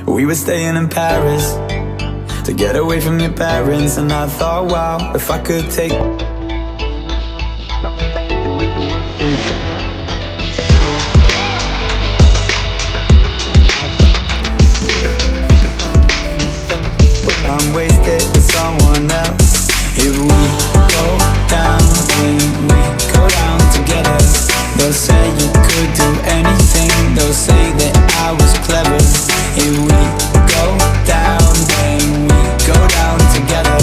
We were staying in Paris to get away from your parents, and I thought, wow, if I could take I'm wasted with someone else. If we go down, then we go down together. They'll say you could do anything, they'll say that I was clever. If we go down, then we go down together.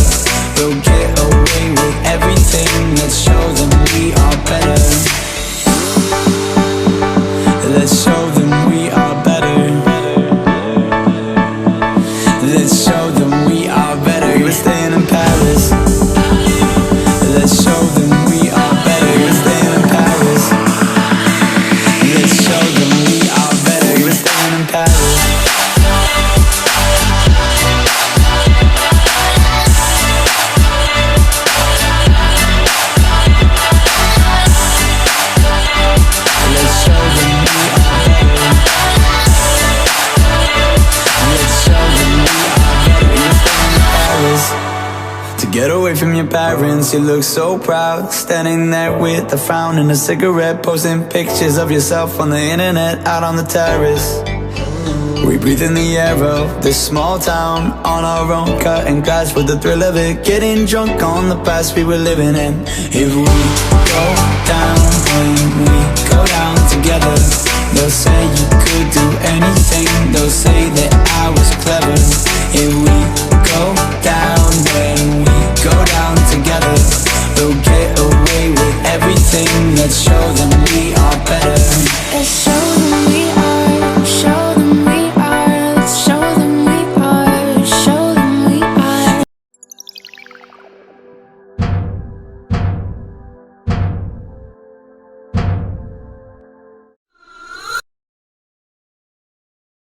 We'll get away with everything, let's show them we are better. Let's show them we are better. Let's show them we are better. We're staying in Paris. Let's show them we are better. We're staying in Paris. Let's show them we are better. We're staying in Paris. Let's show them we are better. Let's show them we are better. We're staying in Paris. To get away from your parents, you look so proud, standing there with a frown and a cigarette, posting pictures of yourself on the internet, out on the terrace. We breathe in the air of this small town, on our own, cutting glass with the thrill of it, getting drunk on the past we were living in. If we go down, then we go down together. They'll say you could do anything, they'll say that I was clever. If we go